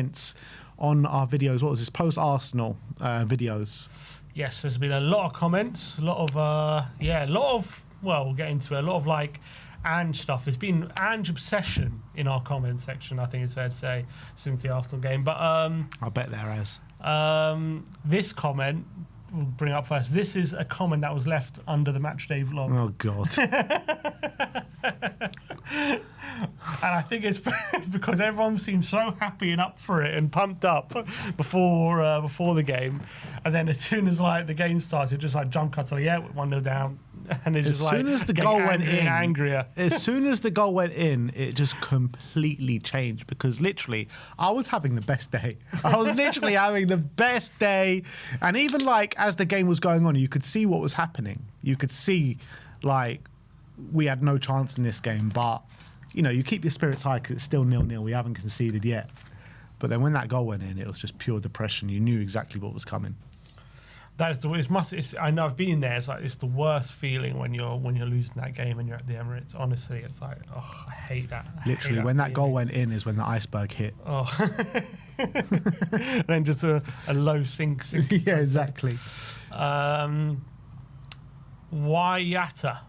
comments on our videos. What was this? Post-Arsenal videos. Yes, there's been a lot of comments, a lot of, well, we'll get into it, a lot of like Ange stuff. There's been Ange obsession in our comment section, I think it's fair to say, since the Arsenal game. But I bet there is. This comment we'll bring up first. This is a comment that was left under the Matchday vlog. Oh, God. And I think it's because everyone seemed so happy and up for it and pumped up before the game, and then as soon as like the game started, just like jump cuts like 1-0 down, and it's just like as soon as the goal went in, angrier. As soon as the goal went in, it just completely changed, because literally I was having the best day. I was literally having the best day, and even like as the game was going on, you could see what was happening. You could see like we had no chance in this game, but you know, you keep your spirits high because it's still 0-0. We haven't conceded yet. But then when that goal went in, it was just pure depression. You knew exactly what was coming. That is the I know I've been there. It's like it's the worst feeling when you're losing that game and you're at the Emirates. Honestly, it's like, oh, I hate that. Literally, when that goal went in is when the iceberg hit. Oh, and then just a low sink. Yeah, exactly. Wayata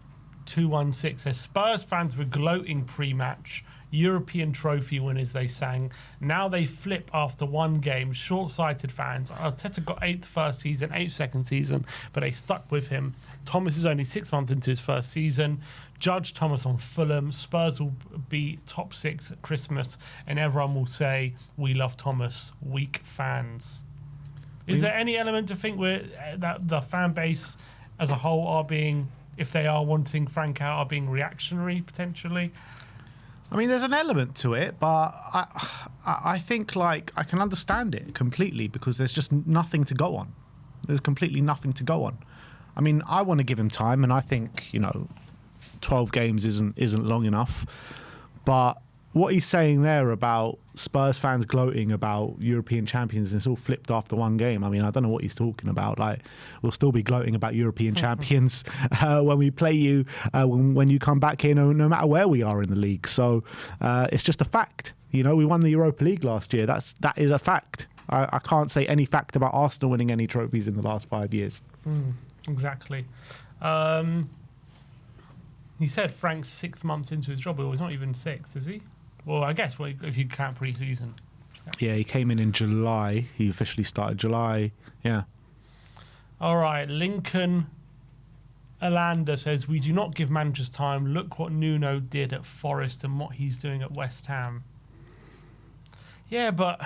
216 says Spurs fans were gloating pre-match. European trophy winners, they sang. Now they flip after one game. Short-sighted fans. Arteta got 8th first season, 8th second season, but they stuck with him. Thomas is only 6 months into his first season. Judge Thomas on Fulham. Spurs will be top 6 at Christmas, and everyone will say, "We love Thomas." Weak fans. Is there any element to think that the fan base as a whole are being, if they are wanting Frank out, are being reactionary potentially? I mean, there's an element to it, but I think like I can understand it completely, because there's just nothing to go on. There's completely nothing to go on. I mean, I want to give him time, and I think 12 games isn't long enough. But what he's saying there about Spurs fans gloating about European champions, and it's all flipped after one game. I mean, I don't know what he's talking about. Like, we'll still be gloating about European champions when we play you, when you come back here, no matter where we are in the league. So it's just a fact. We won the Europa League last year. That is a fact. I can't say any fact about Arsenal winning any trophies in the last 5 years. Exactly. He said Frank's 6 months into his job. Well, he's not even 6, is he? Well, I guess if you count pre-season. Yeah, he came in July. He officially started July. Yeah. All right. Lincoln Alanda says, we do not give managers time. Look what Nuno did at Forest and what he's doing at West Ham. Yeah, but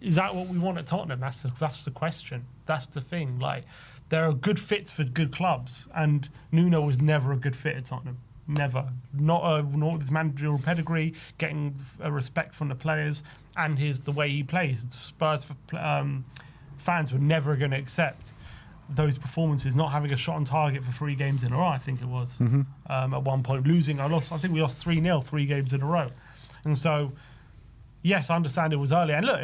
is that what we want at Tottenham? That's the question. That's the thing. Like, there are good fits for good clubs, and Nuno was never a good fit at Tottenham. Never. Not his managerial pedigree, getting a respect from the players, and the way he plays. Spurs fans were never going to accept those performances, not having a shot on target for 3 games in a row, I think it was. At one point, losing. I think we lost 3-0 3 games in a row. And so, yes, I understand it was early. And look,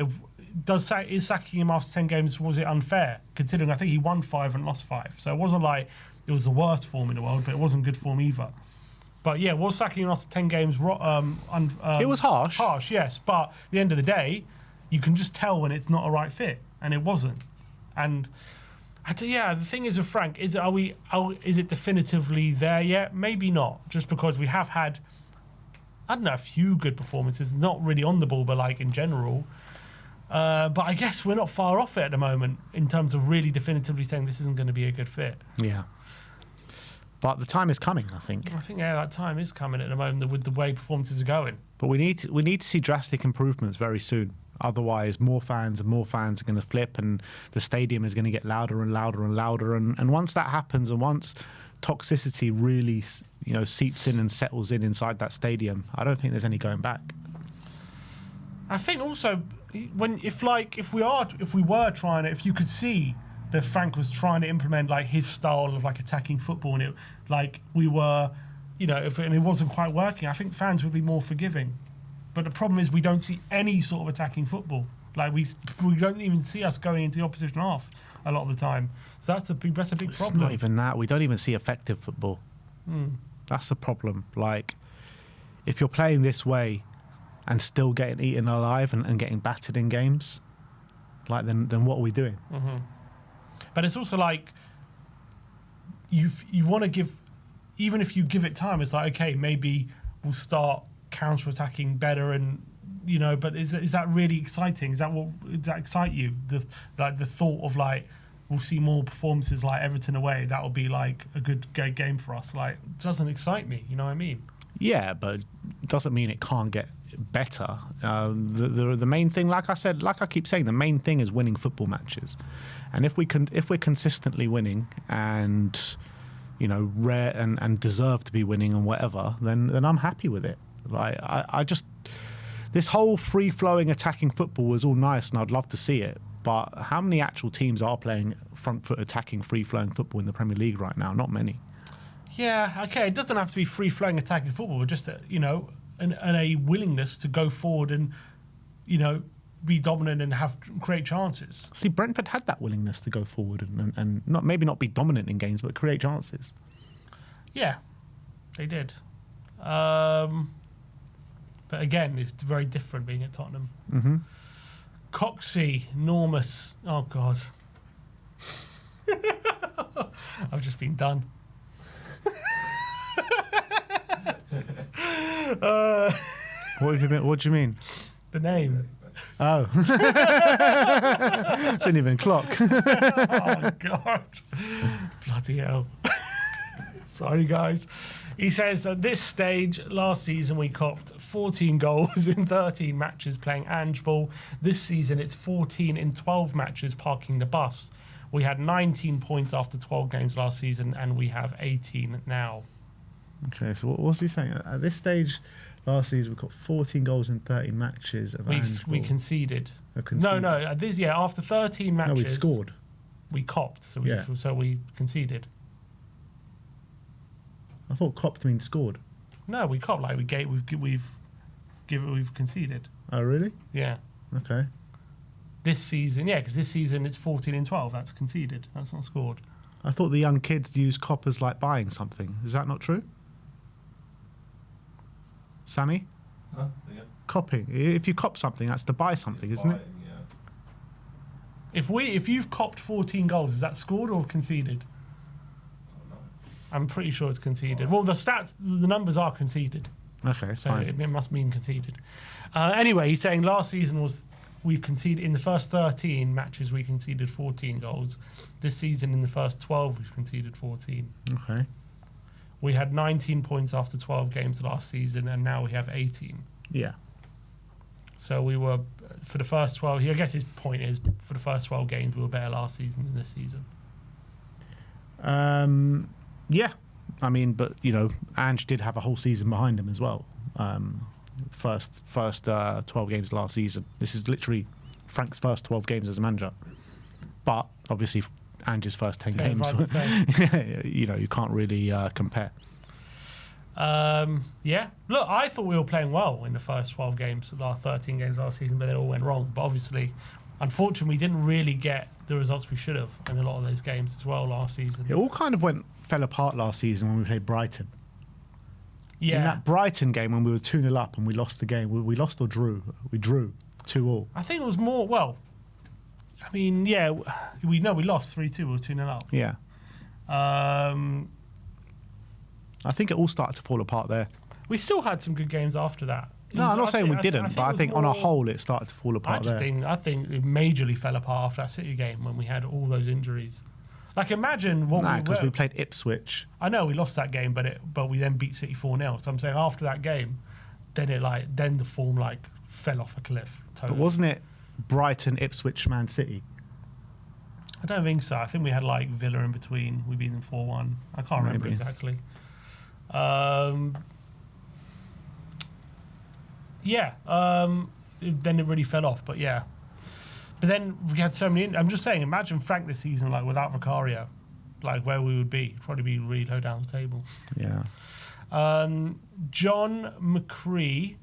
is sacking him after 10 games, was it unfair? Considering I think he won 5 and lost 5. So it wasn't like it was the worst form in the world, but it wasn't good form either. But yeah, was sacking him after 10 games it was harsh. Harsh, yes. But at the end of the day, you can just tell when it's not a right fit, and it wasn't. And the thing is with Frank, is it definitively there yet? Maybe not. Just because we have had, I don't know, a few good performances, not really on the ball, but like in general. But I guess we're not far off it at the moment in terms of really definitively saying this isn't going to be a good fit. Yeah. But the time is coming, I think. That time is coming at the moment with the way performances are going. But we need to see drastic improvements very soon. Otherwise, more fans are going to flip, and the stadium is going to get louder and louder and louder. And once that happens, and once toxicity really, seeps in and settles in inside that stadium, I don't think there's any going back. I think also if you could see that Frank was trying to implement like his style of like attacking football, and if it wasn't quite working, I think fans would be more forgiving. But the problem is we don't see any sort of attacking football. Like we don't even see us going into the opposition half a lot of the time. So that's a big problem. It's not even that. We don't even see effective football. That's the problem. Like, if you're playing this way and still getting eaten alive and getting battered in games, like then what are we doing? Mm-hmm. But it's also like you want to give, even if you give it time, it's like, okay, maybe we'll start counter-attacking better, and but is that really exciting? Does that excite you? The thought of like we'll see more performances like Everton away, that will be like a good game for us. Like, it doesn't excite me, you know what I mean? Yeah, but it doesn't mean it can't get better. The main thing, like I keep saying, the main thing is winning football matches, and if we're consistently winning and rare and deserve to be winning and whatever, then I'm happy with it. Like I just, this whole free flowing attacking football was all nice and I'd love to see it, but how many actual teams are playing front foot attacking free flowing football in the Premier League right now? Not many. Yeah, okay, it doesn't have to be free flowing attacking football, but just a willingness to go forward and be dominant and create chances. See, Brentford had that willingness to go forward and not be dominant in games, but create chances. Yeah, they did. But again, it's very different being at Tottenham. Mm-hmm. Coxey, Normus. Oh, God. I've just been done. What have you been? What do you mean? The name. Oh. Didn't even clock. Oh, God. Bloody hell. Sorry, guys. He says, at this stage, last season we copped 14 goals in 13 matches playing Ange ball. This season it's 14 in 12 matches parking the bus. We had 19 points after 12 games last season, and we have 18 now. Okay, so what's he saying? At this stage, last season we got 14 goals in 13 matches. We conceded. Conceded. No. After 13 matches. No, we scored. We copped, so we conceded. I thought copped means scored. No, we copped. Like we've conceded. Oh, really? Yeah. Okay. This season, yeah, because this season it's 14 in 12. That's conceded. That's not scored. I thought the young kids use cop as like buying something. Is that not true? Sammy? Huh? Yeah. Copping. If you cop something, that's to buy something, isn't it? Yeah. If you've copped 14 goals, is that scored or conceded? Oh, no. I'm pretty sure it's conceded. Well, the numbers are conceded. Okay, So fine. it must mean conceded. Anyway, he's saying last season we conceded in the first 13 matches we conceded 14 goals. This season in the first 12 we've conceded 14. Okay. We had 19 points after 12 games last season, and now we have 18. Yeah. So we were, for the first 12, I guess his point is, for the first 12 games we were better last season than this season. Yeah. I mean, but, Ange did have a whole season behind him as well. First 12 games last season. This is literally Frank's first 12 games as a manager. But obviously Ange's first 10 games, you can't really compare. Yeah. Look, I thought we were playing well in the first 12 games, the last 13 games last season, but it all went wrong. But obviously, unfortunately, we didn't really get the results we should have in a lot of those games as well last season. It all kind of fell apart last season when we played Brighton. Yeah. In that Brighton game when we were 2-0 up and we lost the game, we lost or drew? We drew 2-2. I think it was more, we lost 3-2 or 2-0 up. Yeah. I think it all started to fall apart there. We still had some good games after that. No, I'm not saying we didn't, but I think on a whole it started to fall apart there. I think it majorly fell apart after that City game when we had all those injuries. Like, imagine what because we played Ipswich. I know we lost that game, but we then beat City 4-0. So I'm saying after that game, then the form fell off a cliff. Totally. But wasn't it Brighton, Ipswich, Man City? I don't think so. I think we had Villa in between. We beat them 4-1. I can't remember exactly. Then it really fell off. But yeah. But then we had so many. I'm just saying, imagine Frank this season, without Vicario, where we would be. Probably be really low down the table. Yeah. John McCree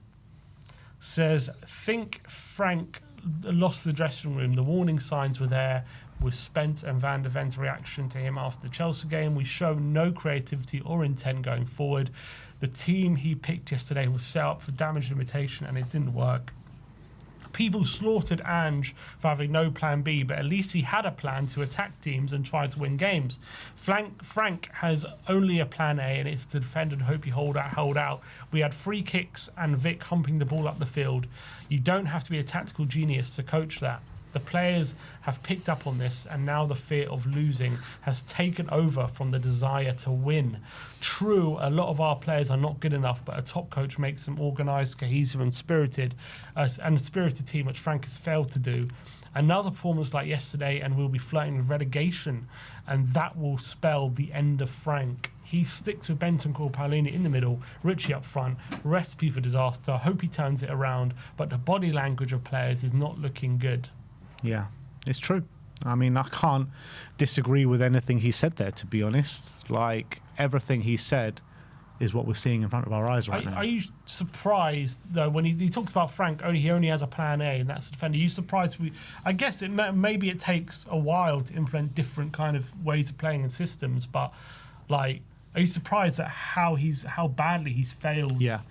says, think Frank lost the dressing room. The warning signs were there with Spence and Van der Ven's reaction to him after the Chelsea game. We show no creativity or intent going forward. The team he picked yesterday was set up for damage limitation and it didn't work. People slaughtered Ange for having no plan B, but at least he had a plan to attack teams and try to win games. Frank has only a plan A, and it's to defend and hope you hold out. We had free kicks and Vic humping the ball up the field. You don't have to be a tactical genius to coach that. The players have picked up on this, and now the fear of losing has taken over from the desire to win. True, a lot of our players are not good enough, but a top coach makes them organised, cohesive and a spirited team, which Frank has failed to do. Another performance like yesterday and we'll be flirting with relegation, and that will spell the end of Frank. He sticks with Bentancur, Paolini in the middle, Richie up front, recipe for disaster. Hope he turns it around, but the body language of players is not looking good. Yeah, it's true. I mean, I can't disagree with anything he said there, to be honest. Like, everything he said is what we're seeing in front of our eyes right now. Are you surprised, though, when he talks about Frank, he only has a plan A, and that's a defender? Are you surprised? I guess maybe it takes a while to implement different kind of ways of playing and systems, but, like, are you surprised at how badly he's failed to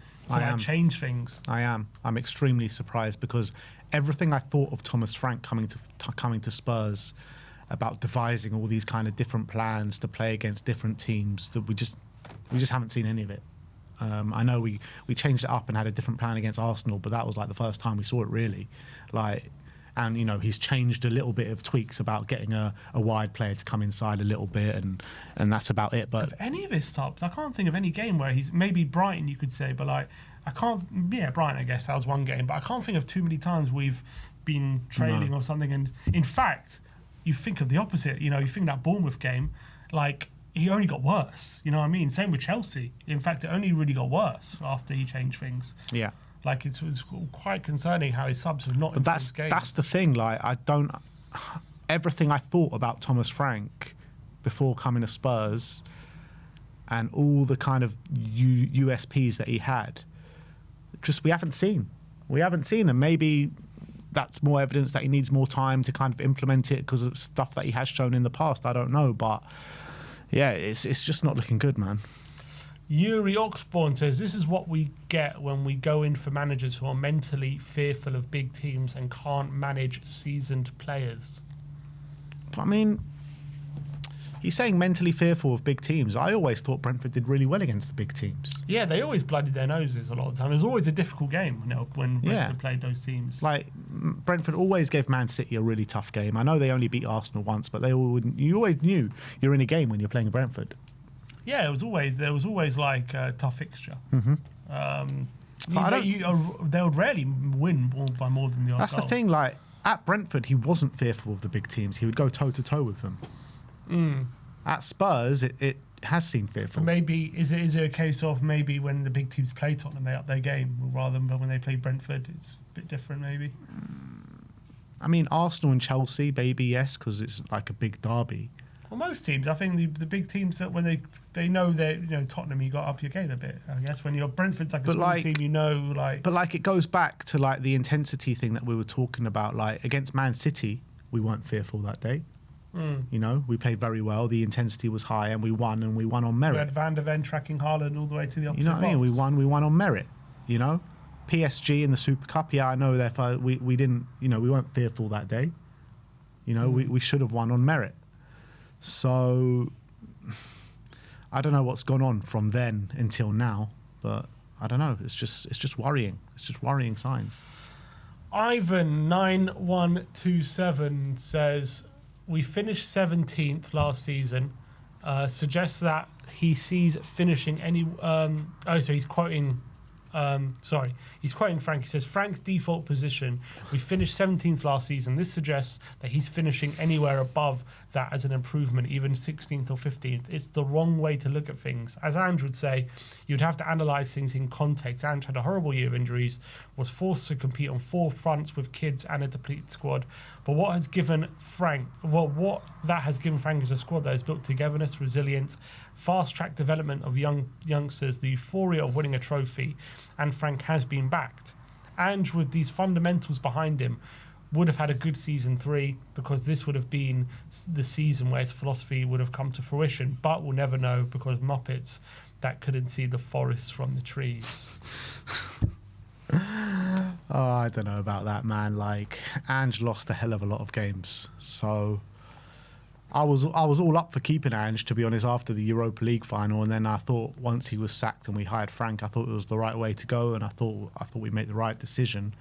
change things? I am. I'm extremely surprised because everything I thought of Thomas Frank coming to Spurs about devising all these kind of different plans to play against different teams, that we just haven't seen any of it. I know we changed it up and had a different plan against Arsenal, but that was like the first time we saw it really. And he's changed a little bit of tweaks about getting a wide player to come inside a little bit, and that's about it. But of any of his stops, I can't think of any game where he's maybe Brighton, you could say, but like I can't. Yeah, Brighton, I guess that was one game, but I can't think of too many times we've been trailing or something. And in fact, you think of the opposite. You think that Bournemouth game, like he only got worse. You know what I mean? Same with Chelsea. In fact, it only really got worse after he changed things. Yeah. Like it's quite concerning how his subs have not. But that's the thing. Like everything I thought about Thomas Frank before coming to Spurs, and all the kind of USPs that he had, just we haven't seen, and maybe that's more evidence that he needs more time to kind of implement it because of stuff that he has shown in the past. I don't know, but yeah, it's just not looking good, man. Yuri Oxborn says, this is what we get when we go in for managers who are mentally fearful of big teams and can't manage seasoned players. I mean, he's saying mentally fearful of big teams. I always thought Brentford did really well against the big teams. Yeah, they always bloodied their noses a lot of the time. It was always a difficult game when Brentford played those teams. Like, Brentford always gave Man City a really tough game. I know they only beat Arsenal once, but you always knew you're in a game when you're playing Brentford. Yeah, there was always like a tough fixture. Mm-hmm. They would rarely win by more than the odd That's goal. the thing. Like at Brentford, he wasn't fearful of the big teams. He would go toe to toe with them. At Spurs, it has seemed fearful. Maybe is it a case of maybe when the big teams play Tottenham, they up their game rather than when they play Brentford, it's a bit different maybe. I mean, Arsenal and Chelsea, maybe yes, because it's like a big derby. Well, most teams, I think the big teams that when they know that Tottenham, you got up your game a bit. I guess when you're Brentford's like a small team, But like it goes back to like the intensity thing that we were talking about. Like against Man City, we weren't fearful that day. We played very well. The intensity was high, and we won on merit. We had Van der Ven tracking Haaland all the way to the opposite. You know what I mean? box. We won on merit. PSG in the Super Cup. Yeah, I know. Therefore, we didn't. We weren't fearful that day. We should have won on merit. So I don't know what's gone on from then until now, but I don't know. It's just worrying. It's just worrying signs. Ivan9127 says we finished 17th last season. Suggests that he sees finishing any. He's quoting. He's quoting Frank. He says, Frank's default position, we finished 17th last season. This suggests that he's finishing anywhere above that as an improvement, even 16th or 15th. It's the wrong way to look at things. As Ange would say, you'd have to analyse things in context. Ange had a horrible year of injuries, was forced to compete on 4 fronts with kids and a depleted squad. But what that has given Frank is a squad that has built togetherness, resilience, fast-track development of youngsters, the euphoria of winning a trophy, and Frank has been backed. Ange, with these fundamentals behind him, would have had a good season 3 because this would have been the season where his philosophy would have come to fruition, but we'll never know because Muppets that couldn't see the forests from the trees. Oh, I don't know about that, man. Like, Ange lost a hell of a lot of games, so I was all up for keeping Ange, to be honest, after the Europa League final, and then I thought once he was sacked and we hired Frank, I thought it was the right way to go, and I thought we made the right decision.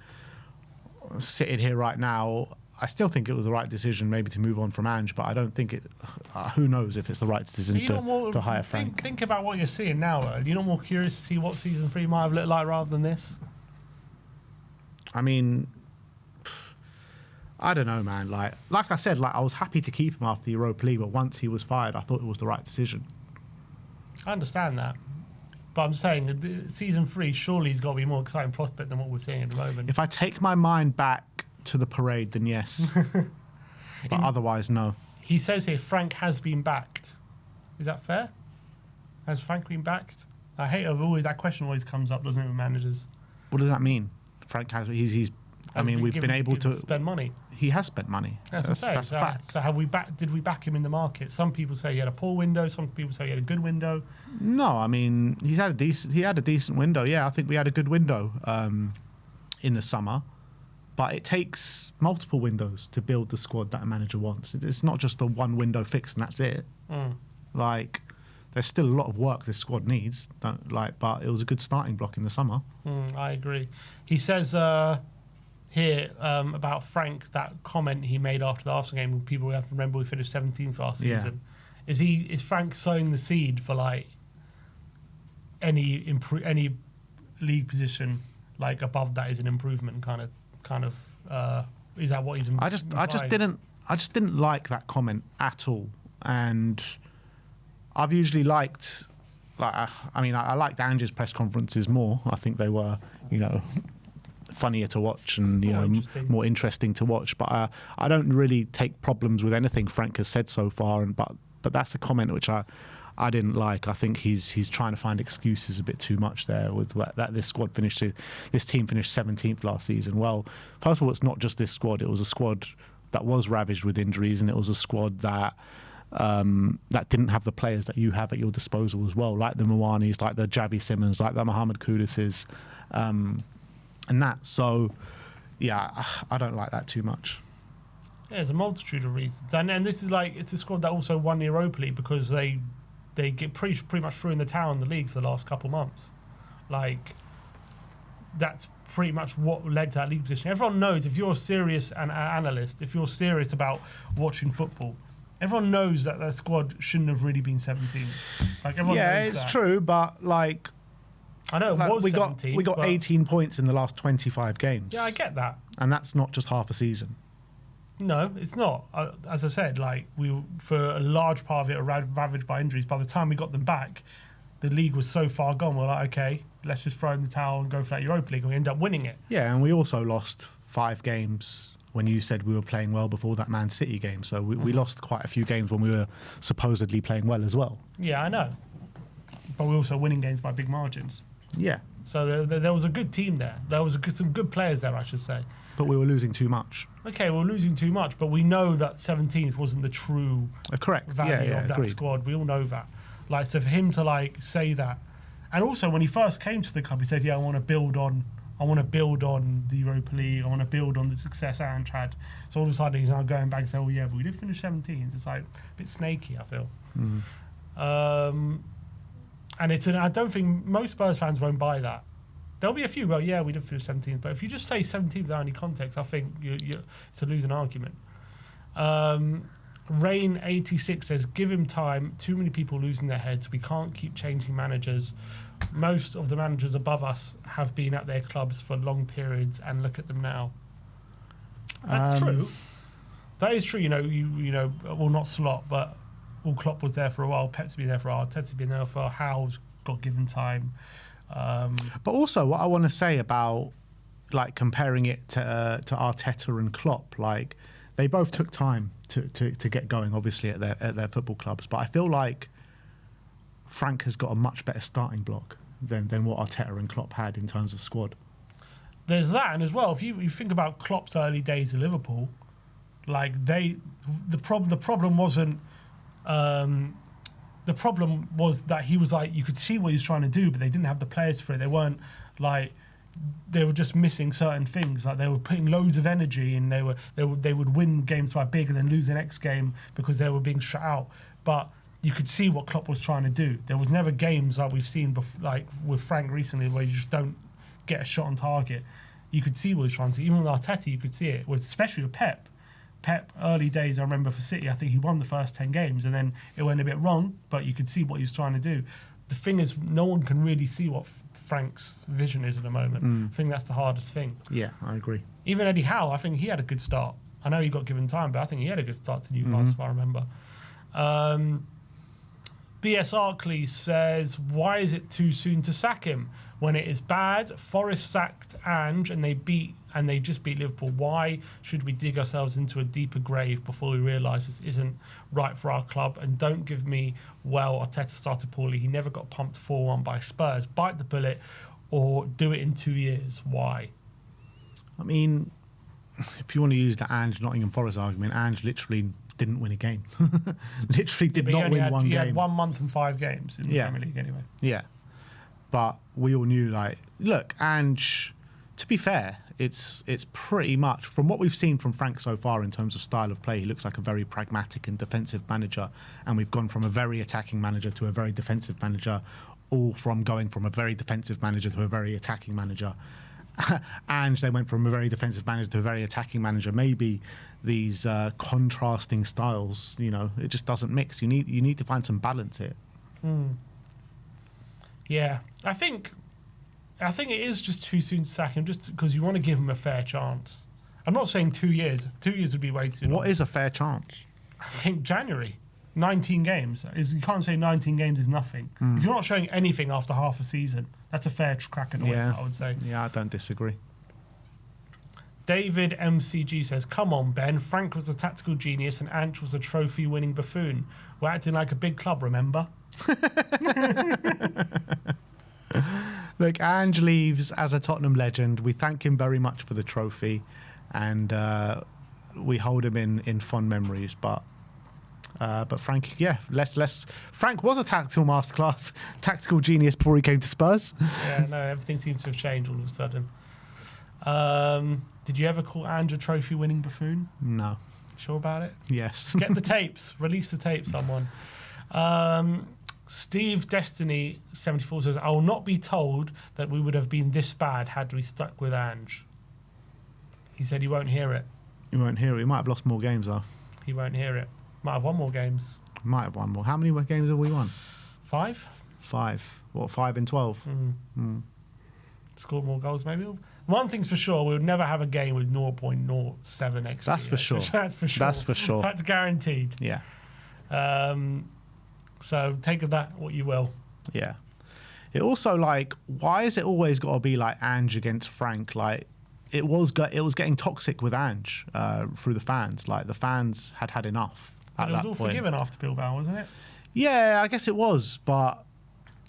Sitting here right now, I still think it was the right decision, maybe to move on from Ange, but I don't think it. Who knows if it's the right decision to hire Frank? Think about what you're seeing now, though. You're not more curious to see what season 3 might have looked like rather than this? I mean, I don't know, man. Like I said, I was happy to keep him after the Europa League, but once he was fired, I thought it was the right decision. I understand that. But I'm saying that season 3 surely has got to be a more exciting prospect than what we're seeing at the moment. If I take my mind back to the parade, then yes. But otherwise, no. He says here Frank has been backed. Is that fair? Has Frank been backed? I hate always that question always comes up, doesn't it, with managers? What does that mean? Frank has. He's. I mean, we've been able to spend money. He has spent money. That's a fact. So did we back him in the market? Some people say he had a poor window. Some people say he had a good window. No, I mean he had a decent window. Yeah, I think we had a good window in the summer, but it takes multiple windows to build the squad that a manager wants. It's not just a one window fix and that's it. Like, there's still a lot of work this squad needs. But it was a good starting block in the summer. I agree. He says here about Frank, that comment he made after the Arsenal game. People have to remember we finished 17th last season. Is Frank sowing the seed for like any league position like above that is an improvement kind of is that what he's I just didn't like that comment at all, and I've usually liked I liked Ange's press conferences more. I think they were funnier to watch and more interesting to watch, but I don't really take problems with anything Frank has said so far, but that's a comment which I didn't like. I think he's trying to find excuses a bit too much there with that this team finished 17th last season. Well, first of all, it's not just this squad. It was a squad that was ravaged with injuries, and it was a squad that didn't have the players that you have at your disposal as well, like the Mwanis, like the Javi Simmons, like the Mohamed Kuduses, and that. So, yeah, I don't like that too much. Yeah, there's a multitude of reasons, and this is it's a squad that also won the Europa League because they get pretty much through in the tower in the league for the last couple months. Like, that's pretty much what led to that league position. Everyone knows if you're a serious analyst, if you're serious about watching football, everyone knows that squad shouldn't have really been 17. Like, everyone knows it's that. true, but I know it was we 17, got 18 points in the last 25 games. Yeah, I get that, and that's not just half a season. No, it's not. As I said, we for a large part of it are ravaged by injuries. By the time we got them back, the league was so far gone. We're like, okay, let's just throw in the towel and go for that Europa League, and we end up winning it. Yeah, and we also lost 5 games when you said we were playing well before that Man City game. So we lost quite a few games when we were supposedly playing well as well. Yeah, I know. But we're also winning games by big margins. Yeah. So there was a good team there. There was some good players there, I should say. But we were losing too much. Okay, we're losing too much, but we know that 17th wasn't the true value of that squad. We all know that. So for him to say that, and also when he first came to the club, he said, "Yeah, I want to build on the Europa League. I want to build on the success Ange had." So all of a sudden he's now going back and saying, "Oh yeah, but we did finish 17th." It's a bit snaky, I feel. And I don't think most Spurs fans won't buy that. There'll be a few, well, yeah, we did finish 17th, but if you just say 17th without any context, I think it's a losing argument. Rain86 says, "Give him time. Too many people losing their heads. We can't keep changing managers. Most of the managers above us have been at their clubs for long periods, and look at them now." That's true. That is true. Well, not Slot, but Klopp was there for a while. Pep's been there for a while. Ted's been there for a while. Howe's got given time. But also, what I want to say about comparing it to Arteta and Klopp, they both took time to get going, obviously at their football clubs. But I feel like Frank has got a much better starting block than what Arteta and Klopp had in terms of squad. There's that, and as well, if you think about Klopp's early days at Liverpool, the problem wasn't the problem was that he was like, you could see what he was trying to do, but they didn't have the players for it. They weren't like, they were just missing certain things. Like they were putting loads of energy, and they would win games by big and then lose the next game because they were being shut out. But you could see what Klopp was trying to do. There was never games like we've seen like with Frank recently where you just don't get a shot on target. You could see what he was trying to do. Even with Arteta, you could see it. Especially with Pep. Pep, early days, I remember for City, I think he won the first 10 games and then it went a bit wrong, but you could see what he was trying to do. The thing is, no one can really see what Frank's vision is at the moment. I think that's the hardest thing. Yeah, I agree. Even Eddie Howe, I think he had a good start. I know he got given time, but I think he had a good start to Newcastle, if I remember. BS Arkley says, why is it too soon to sack him? When it is bad, Forest sacked Ange and they just beat Liverpool. Why should we dig ourselves into a deeper grave before we realise this isn't right for our club? And don't give me, well, Arteta started poorly. He never got pumped 4-1 by Spurs. Bite the bullet or do it in 2 years. Why? I mean, if you want to use the Ange Nottingham Forest argument, Ange literally didn't win a game. Literally did not win one game. He had 1 month and 5 games in the Premier League anyway. Yeah. But we all knew, like, look, Ange, to be fair, it's pretty much, from what we've seen from Frank so far in terms of style of play, he looks like a very pragmatic and defensive manager. And we've gone from a very attacking manager to a very defensive manager, all from going from a very defensive manager to a very attacking manager. Ange, they went from a very defensive manager to a very attacking manager. Maybe these contrasting styles, you know, it just doesn't mix. You need to find some balance here. Yeah, I think it is just too soon to sack him, just because you want to give him a fair chance. I'm not saying 2 years. 2 years would be way too long. What is a fair chance? I think January. 19 games. You can't say 19 games is nothing. If you're not showing anything after half a season, that's a fair crack at the whip, I would say. Yeah, I don't disagree. David MCG says, come on, Ben. Frank was a tactical genius and Ange was a trophy-winning buffoon. We're acting like a big club, remember? Look, Ange leaves as a Tottenham legend. We thank him very much for the trophy, and we hold him in fond memories. But Frank, Frank was a tactical masterclass, tactical genius before he came to Spurs. Yeah, no, everything seems to have changed all of a sudden. Did you ever call Ange a trophy-winning buffoon? No. Sure about it? Yes. Get the tapes. Release the tapes, someone. Steve Destiny 74 says, I will not be told that we would have been this bad had we stuck with Ange. He said he won't hear it. You won't hear it. We might have lost more games, though. He won't hear it. Might have won more games. Might have won more. How many games have we won? 5? 5. What, 5 and 12? Scored more goals, maybe. One thing's for sure, we would never have a game with 0.07 XG. That's for sure. That's for sure. That's for sure. That's guaranteed. Yeah. So take of that what you will. Yeah. It also, like, why is it always got to be like Ange against Frank? Like, it was getting toxic with Ange through the fans. Like, the fans had enough at that point. It was all forgiven after Bilbao, wasn't it? Yeah, I guess it was, but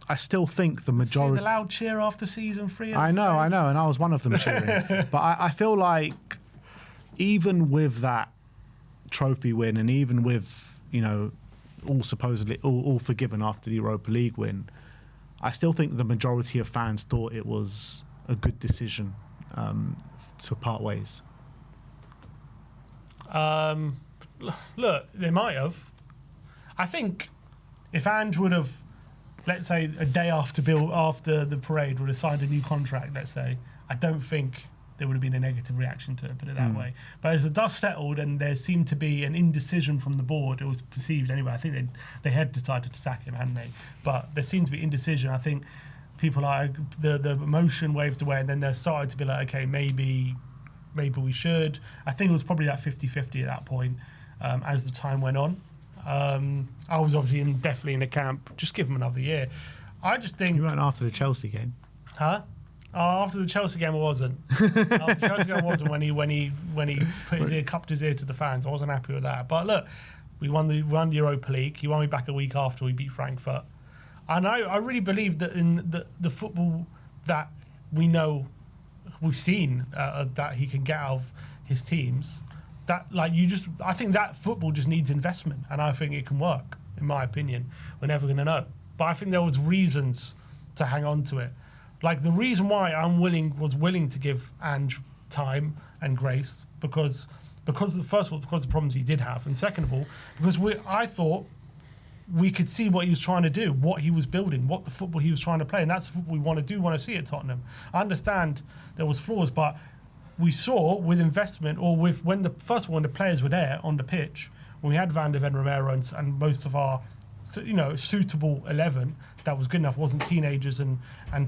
I still think the majority. See the loud cheer after season 3. I know, and I was one of them cheering. But I feel like even with that trophy win, and even with, you know, all supposedly all forgiven after the Europa League win, I still think the majority of fans thought it was a good decision to part ways. Look, they might have. I think if Ange would have, let's say, a day after the parade would have signed a new contract, let's say, I don't think there would have been a negative reaction to it, put it that way. But as the dust settled and there seemed to be an indecision from the board, it was perceived anyway. I think they had decided to sack him, hadn't they? But there seemed to be indecision. I think people like the emotion waved away, and then they started to be like, okay, maybe we should. I think it was probably like 50-50 at that point as the time went on. I was obviously definitely in the camp, just give him another year. I just think... You weren't after the Chelsea game? Huh? After the Chelsea game, I wasn't. After the Chelsea game, I wasn't when he put his ear, cupped his ear to the fans. I wasn't happy with that. But look, we won the Europa League. He won me back a week after we beat Frankfurt. And I really believe that in the football that we know, we've seen that he can get out of his teams, that I think that football just needs investment, and I think it can work. in my opinion. We're never going to know. But I think there was reasons to hang on to it. Like the reason why was willing to give Ange time and grace because first of all, because of the problems he did have, and second of all, because I thought we could see what he was trying to do, what he was building, what the football he was trying to play, and that's the football we want to see at Tottenham. I understand there was flaws, but we saw with investment or with when the players were there on the pitch, when we had Van de Ven, Romero, and most of our suitable 11 that was good enough, wasn't teenagers and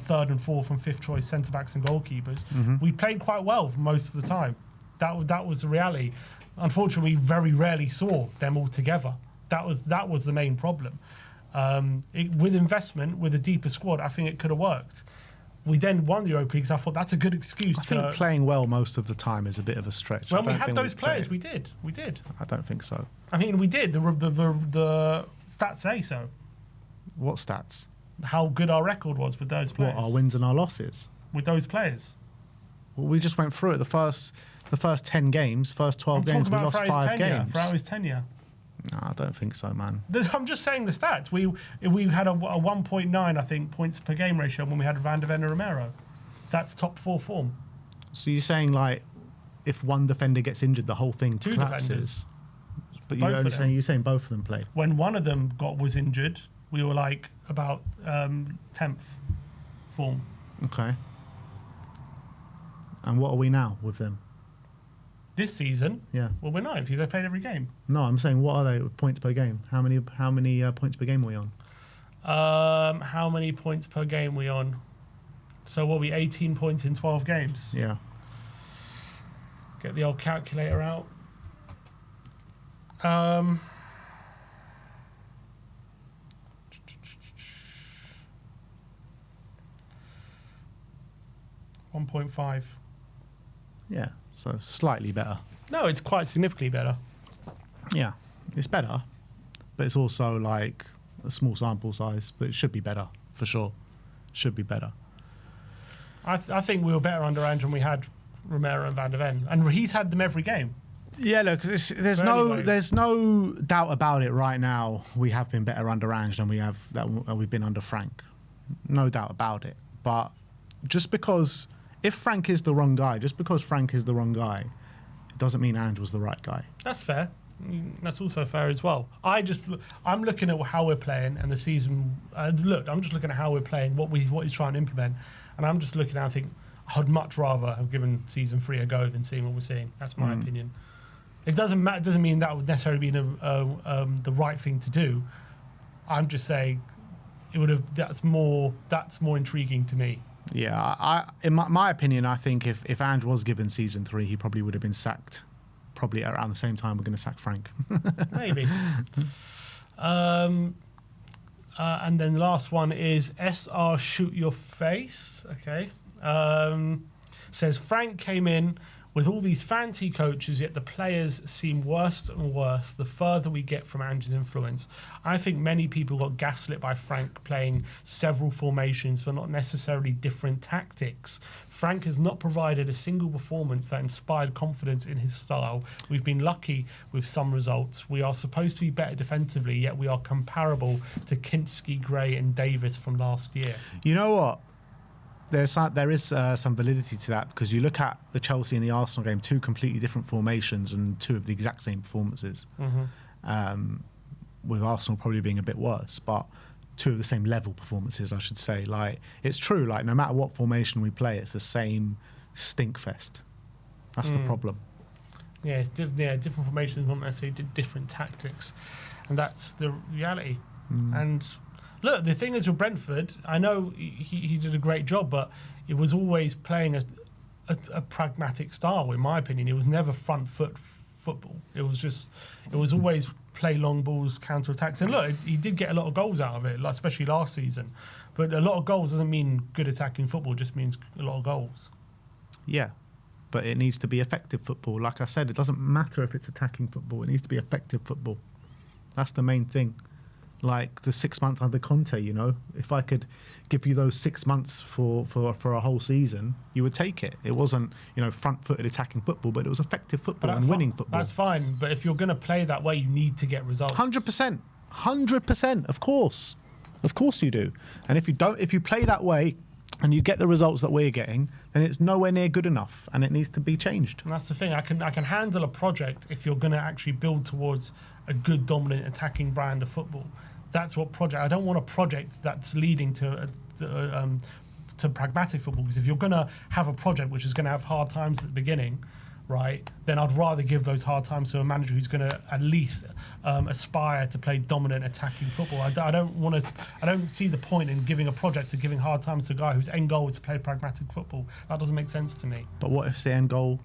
third and fourth and fifth choice centre backs and goalkeepers. We played quite well for most of the time. That was the reality. Unfortunately, we very rarely saw them all together. That was the main problem. With investment, with a deeper squad, I think it could have worked. We then won the Europa League because I thought that's a good excuse. I think playing well most of the time is a bit of a stretch. When we had those players, we did. I don't think so. I mean, we did. The stats say so. What stats? How good our record was with those players. What, our wins and our losses? With those players. Well, we just went through it. The first 10 games, first 12 games, we lost 5 games. Throughout his tenure. No, I don't think so, man. I'm just saying the stats. We had a 1.9, I think, points per game ratio when we had Van de Ven and Romero. That's top 4 form. So you're saying, like, if one defender gets injured, the whhole thing Two collapses? defenders. But you're saying both of them played? When one of them was injured, we were, like, about 10th form. Okay. And what are we now with them? This season, yeah. Well, we're 9th. They played every game. No, I'm saying what are they points per game? How many points per game are we on? How many points per game are we on? So what are we, 18 points in 12 games? Yeah. Get the old calculator out. 1.5. Yeah. So slightly better. No, it's quite significantly better. Yeah, it's better, but it's also like a small sample size. But it should be better for sure. Should be better. I think we were better under Ange when we had Romero and Van de Ven, and he's had them every game. Yeah, look, there's no doubt about it. Right now, we have been better under Ange than we've been under Frank. No doubt about it. But just because. If Frank is the wrong guy, it doesn't mean Ange was the right guy. That's fair. That's also fair as well. I'm looking at how we're playing and the season. I'm just looking at how we're playing, what he's trying to implement, and I'm just looking at. I think I'd much rather have given season 3 a go than seeing what we're seeing. That's my opinion. It doesn't matter. It doesn't mean that would necessarily be the right thing to do. I'm just saying it would have. That's more intriguing to me. Yeah, in my opinion, I think if Ange was given season 3, he probably would have been sacked. Probably around the same time we're going to sack Frank. Maybe. And then the last one is SR Shoot Your Face. Okay. Says Frank came in with all these fancy coaches, yet the players seem worse and worse the further we get from Ange's influence. I think many people got gaslit by Frank playing several formations, but not necessarily different tactics. Frank has not provided a single performance that inspired confidence in his style. We've been lucky with some results. We are supposed to be better defensively, yet we are comparable to Kinski, Gray and Davis from last year. You know what? There is some validity to that, because you look at the Chelsea and the Arsenal game, 2 completely different formations and 2 of the exact same performances. With Arsenal probably being a bit worse, but 2 of the same level performances, I should say. Like, it's true. Like, no matter what formation we play, it's the same stink fest. That's the problem. Yeah, different formations, not necessarily different tactics, and that's the reality. And look, the thing is with Brentford, I know he did a great job, but it was always playing a pragmatic style, in my opinion. It was never front foot football. It was always play long balls, counter attacks. And look, he did get a lot of goals out of it, like, especially last season. But a lot of goals doesn't mean good attacking football, it just means a lot of goals. Yeah, but it needs to be effective football. Like I said, it doesn't matter if it's attacking football. It needs to be effective football. That's the main thing. Like the 6 months under Conte, if I could give you those 6 months for a whole season, you would take it. It wasn't, front-footed attacking football, but it was effective football and winning football. That's fine, but if you're going to play that way, you need to get results. 100%. 100%, of course. Of course you do. And if you play that way and you get the results that we're getting, then it's nowhere near good enough and it needs to be changed. And that's the thing. I can handle a project if you're going to actually build towards a good, dominant, attacking brand of football. That's what project. I don't want a project that's leading to pragmatic football. Because if you're going to have a project which is going to have hard times at the beginning, right, then I'd rather give those hard times to a manager who's going to at least aspire to play dominant attacking football. I don't see the point in giving a project to giving hard times to a guy whose end goal is to play pragmatic football. That doesn't make sense to me. But what if the end goal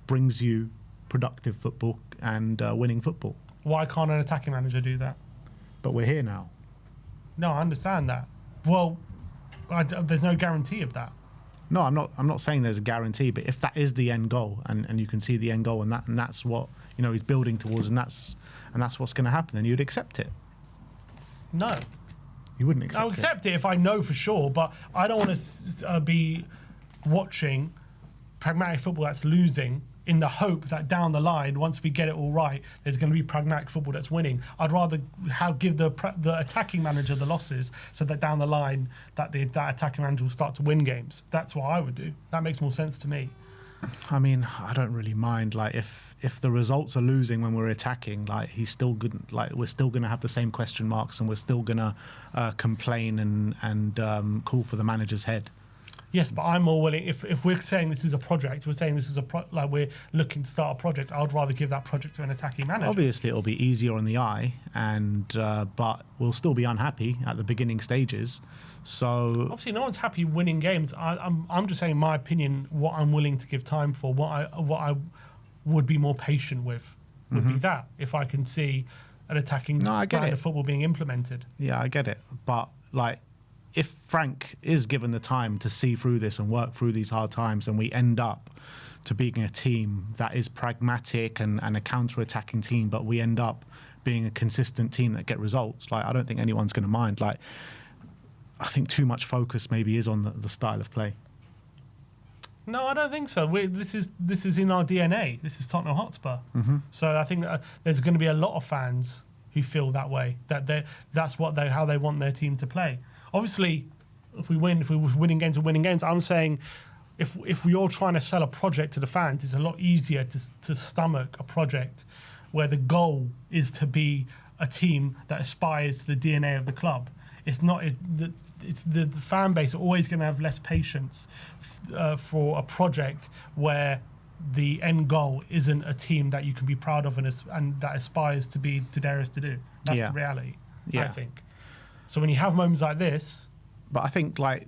brings you productive football and winning football? Why can't an attacking manager do that? But we're here now. No, I understand that. Well, there's no guarantee of that. No, I'm not saying there's a guarantee, but if that is the end goal, and you can see the end goal, and that's what he's building towards, and that's what's going to happen, then you'd accept it. No, you wouldn't accept it. I'll accept it if I know for sure, but I don't want to be watching pragmatic football that's losing in the hope that down the line, once we get it all right, there's going to be pragmatic football that's winning. I'd rather give the attacking manager the losses so that down the line that attacking manager will start to win games. That's what I would do. That makes more sense to me. I mean, I don't really mind. Like, if the results are losing when we're attacking, like he's still good. Like, we're still going to have the same question marks, and we're still going to complain and call for the manager's head. Yes, but I'm more willing. If we're saying this is a project, we're saying this is like we're looking to start a project. I'd rather give that project to an attacking manager. Obviously, it'll be easier on the eye, and but we'll still be unhappy at the beginning stages. So obviously, no one's happy winning games. I'm just saying my opinion. What I'm willing to give time for. What I would be more patient with would be that if I can see an attacking brand of football being implemented. Yeah, I get it, but like, if Frank is given the time to see through this and work through these hard times, and we end up to being a team that is pragmatic and a counter-attacking team, but we end up being a consistent team that get results, like, I don't think anyone's going to mind. Like, I think too much focus maybe is on the style of play. No, I don't think so. This is in our DNA. This is Tottenham Hotspur. So I think that there's going to be a lot of fans who feel that way. That's how they want their team to play. Obviously, if we're winning games, we're winning games. I'm saying if you're trying to sell a project to the fans, it's a lot easier to stomach a project where the goal is to be a team that aspires to the DNA of the club. It's not. The fan base are always going to have less patience for a project where the end goal isn't a team that you can be proud of and that aspires to be to dare us to do. That's the reality, I think. So when you have moments like this... But I think, like,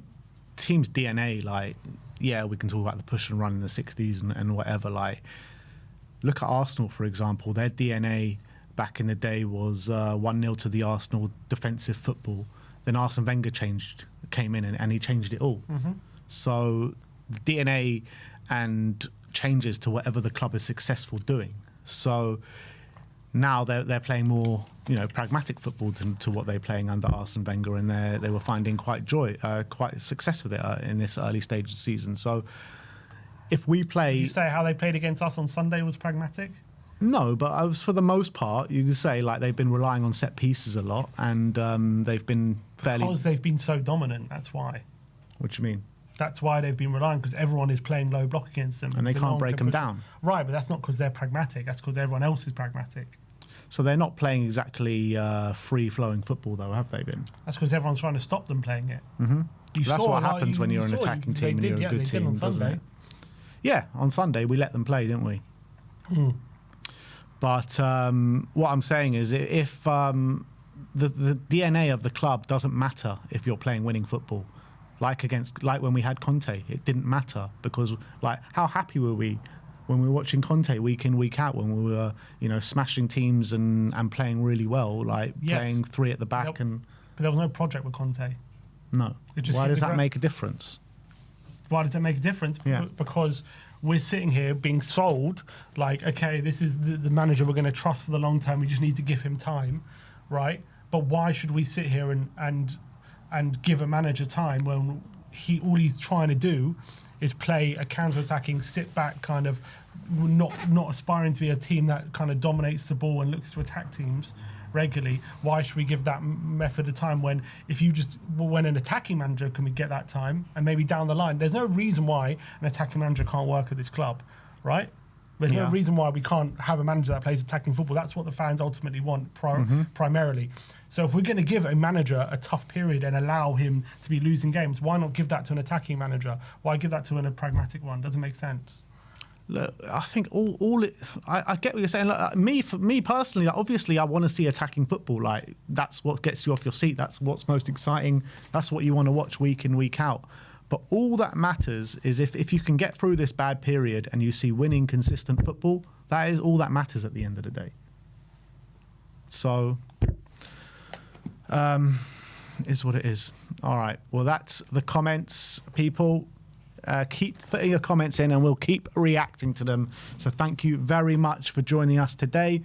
teams' DNA, like, yeah, we can talk about the push and run in the 60s and whatever. Like, look at Arsenal, for example. Their DNA back in the day was 1-0 to the Arsenal defensive football. Then Arsene Wenger came in and he changed it all. So the DNA and changes to whatever the club is successful doing. So now they're playing more, pragmatic football to what they're playing under Arsene Wenger, and they were finding quite success with it in this early stage of the season. So if we play... Did you say how they played against us on Sunday was pragmatic? No, but for the most part, you could say like they've been relying on set pieces a lot, and they've been fairly... Because they've been so dominant, that's why. What do you mean? That's why they've been relying, because everyone is playing low block against them. And they can't break them down. Right, but that's not because they're pragmatic. That's because everyone else is pragmatic. So they're not playing exactly free-flowing football, though, have they been? That's because everyone's trying to stop them playing it. That's what happens when you're an attacking team and you're a good team, doesn't it? Yeah, on Sunday we let them play, didn't we? But what I'm saying is, if the DNA of the club doesn't matter if you're playing winning football, like when we had Conte, it didn't matter, because like how happy were we when we were watching Conte week in, week out, when we were smashing teams and playing really well, like playing three at the back. But there was no project with Conte. No. Why does that make a difference? Why does that make a difference? Yeah. Because we're sitting here being sold like, okay, this is the manager we're going to trust for the long term. We just need to give him time, right? But why should we sit here and give a manager time when all he's trying to do is play a counter-attacking, sit-back kind of not aspiring to be a team that kind of dominates the ball and looks to attack teams regularly, why should we give that method of time when an attacking manager can get that time, and maybe down the line there's no reason why an attacking manager can't work at this club, right? There's no reason why we can't have a manager that plays attacking football. That's what the fans ultimately want primarily. So if we're going to give a manager a tough period and allow him to be losing games, why not give that to an attacking manager? Why give that to a pragmatic one? Doesn't make sense. Look, I think I get what you're saying. Look, for me personally, like, obviously I want to see attacking football. Like, that's what gets you off your seat. That's what's most exciting. That's what you want to watch week in, week out. But all that matters is if you can get through this bad period and you see winning, consistent football, that is all that matters at the end of the day. So, is what it is. All right. Well, that's the comments, people. Keep putting your comments in and we'll keep reacting to them. So thank you very much for joining us today.